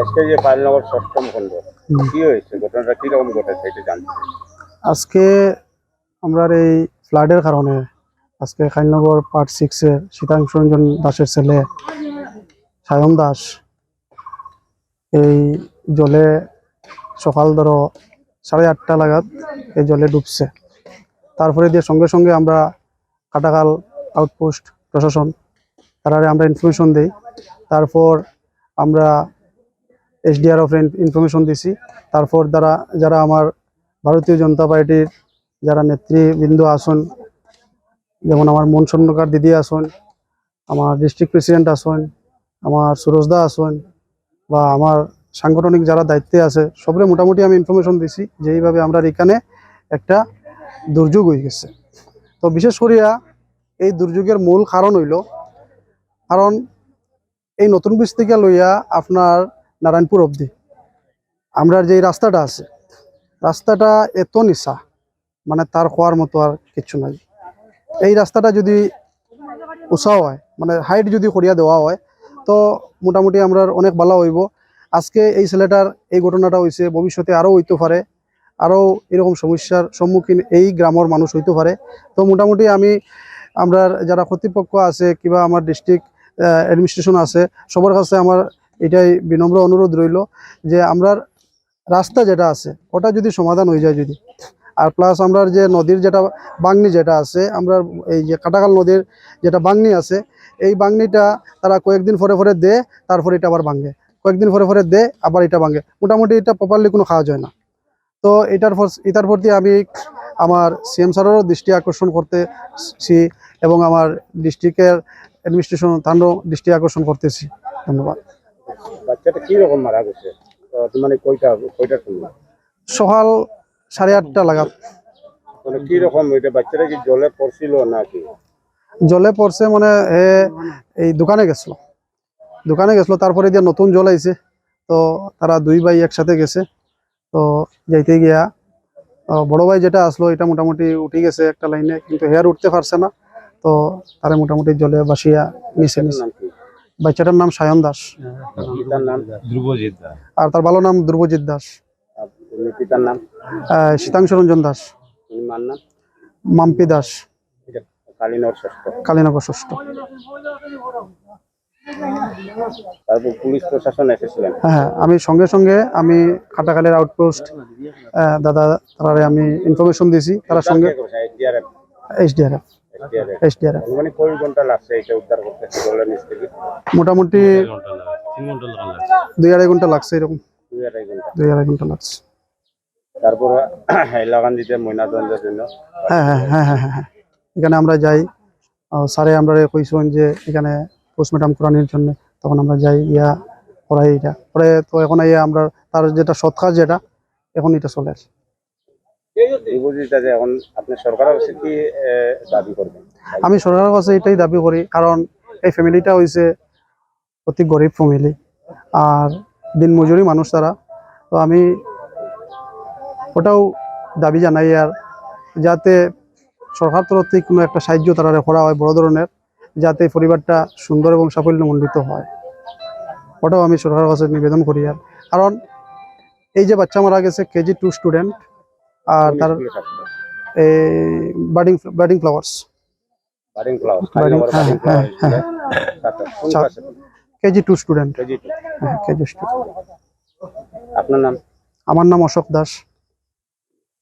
আজকে যে পাইলনগর ষষ্ঠম খণ্ড কি হয়েছে, ঘটনাটা কিরকম ঘটেছে এটা জানতে চাই। আজকে আমরা এই ফ্লাডের কারণে আজকে খাইনগর পার্ট 6 এর শীতাংশু রঞ্জন দাসের ছেলে সায়ন দাস এই জলে সকাল ধরো 8:30 নাগাদ এই জলে ডুবছে। তারপরে দিয়ে সঙ্গে সঙ্গে আমরা কাটাখাল আউটপোস্ট প্রশাসন তারা আমরা ইনফরমেশন দিই। তারপর আমরা এসডিআরএফ ইনফরমেশন দিছি। তারপর যারা আমার ভারতীয় জনতা পার্টির যারা নেতৃবৃন্দ আসন, যেমন আমার মন স্বর্ণকার দিদি আসন, আমার ডিস্ট্রিক্ট প্রেসিডেন্ট আসন, আমার সুরজদা আসন, বা আমার সাংগঠনিক যারা দায়িত্বে আছে সবরে মোটামুটি আমি ইনফরমেশন দিছি যে এইভাবে আমরা এখানে একটা দুর্যোগ হয়ে গেছে। তো বিশেষ করিয়া এই দুর্যোগের মূল কারণ হইল কারণ এই নতুন ব্রিজ থেকে লইয়া আপনার নারায়ণপুর অবধি আমরা যে রাস্তাটা আছে রাস্তাটা এত নিচা, মানে তার হওয়ার মতো আর কিছু নাই। এই রাস্তাটা যদি উঁচা হয়, মানে হাইট যদি করিয়া দেওয়া হয়, তো মোটামুটি আমরা অনেক ভালো হইব। আজকে এই ছেলেটার এই ঘটনাটা হয়েছে, ভবিষ্যতে আরও হইতে পারে, আরও এরকম সমস্যার সম্মুখীন এই গ্রামের মানুষ হইতে পারে। তো মোটামুটি আমরা যারা কর্তৃপক্ষ আছে কিংবা আমার ডিস্ট্রিক্ট অ্যাডমিনিস্ট্রেশন আছে সবার কাছে আমার এটাই বিনম্র অনুরোধ রইল যে আমরা রাস্তা যেটা আছে ওটা যদি সমাধান হয়ে যায় যদি, আর প্লাস আমরা যে নদীর যেটা বাংনি যেটা আছে, আমরা এই যে কাটাখাল নদীর যেটা বাংনি আছে এই বাংনিটা তারা কয়েকদিন পরে পরে দেয়, তারপরে এটা আবার ভাঙে, কয়েকদিন পরে পরে দেয় আবার এটা ভাঙে, মোটামুটি এটা প্রপারলি কোনো খাওয়া যায় না। তো এটার প্রতি আমি আমার সিএম স্যারেরও দৃষ্টি আকর্ষণ করতেছি এবং আমার ডিস্ট্রিক্টের অ্যাডমিনিস্ট্রেশন তারও দৃষ্টি আকর্ষণ করতেছি। ধন্যবাদ। বাচ্চাটা কি রকম মারা গেছে, মানে কয়টা শুনলাম? সকাল 8:30 নাগাদ। মানে কি রকম এটা, বাচ্চাটা কি জলে পড়ছিল নাকি? জলে পড়ছে, মানে এই দোকানে গেছিল, তারপরে দিয়ে নতুন জল আইছে, তো তারা দুই ভাই একসাথে গেছে। তো যাইতে গিয়া বড় ভাই যেটা আসলো এটা মোটামুটি উঠে গেছে একটা লাইনে, কিন্তু হেয়ার উঠতে পারছে না, তো তারা মোটামুটি জলে বাসিয়া নিচে। বাচ্চাটার নাম সায়ন দাস, পিতার নাম ধ্রুবজিৎ দাস, আর তার ভালো নাম ধ্রুবজিৎ দাস। পিতার নাম শীতাংশু রঞ্জন দাস, মার নাম মাম্পি দাস, কালীনগর ষষ্ঠ। 6। তারপর পুলিশ প্রশাসন এসেছিলেন? হ্যাঁ, আমি সঙ্গে সঙ্গে আমি কাটাখালের আউটপোস্ট দাদা তারা আমি ইনফরমেশন দিয়েছি, তারা সঙ্গে এসডিআরএফ মানে কয় ঘন্টা লাগছে এটা উদ্ধার করতে জলের নিচ থেকে? মোটামুটি 2-2.5 ঘন্টা লাগছে, এরকম 2-2.5 ঘন্টা লাগছে। তারপর লাগান দিতে ময়নাতদন্তের জন্য? হ্যাঁ, এখানে আমরা যাই, স্যারে আমরা কইছেন যে এখানে পোস্টমর্টম করানোর জন্য, তখন আমরা যাই ইয়া করাই এটা পরে। তো এখন আমরা তার যেটা সৎ কাজ যেটা এখন এটা চলে আসে। এখন আপনি সরকারের কাছে কি দাবি করবেন? আমি সরকারের কাছে এটাই দাবি করি, কারণ এই ফ্যামিলিটা হয়েছে অতি গরিব ফ্যামিলি আর দিনমজুরি মানুষ তারা। তো আমি ওটাও দাবি জানাই আর যাতে সরকার তরফ থেকে কোনো একটা সাহায্য তারা করা হয় বড় ধরনের, যাতে পরিবারটা সুন্দর এবং সাফল্যমণ্ডিত হয়, ওটাও আমি সরকারের কাছে নিবেদন করি। আর কারণ এই যে বাচ্চা মারা গেছে কেজি 2 স্টুডেন্ট, আর তার এই বার্ডিং ফ্লাওয়ার্স কেজি 2 স্টুডেন্ট। আপনার নাম? আমার নাম অশোক দাস।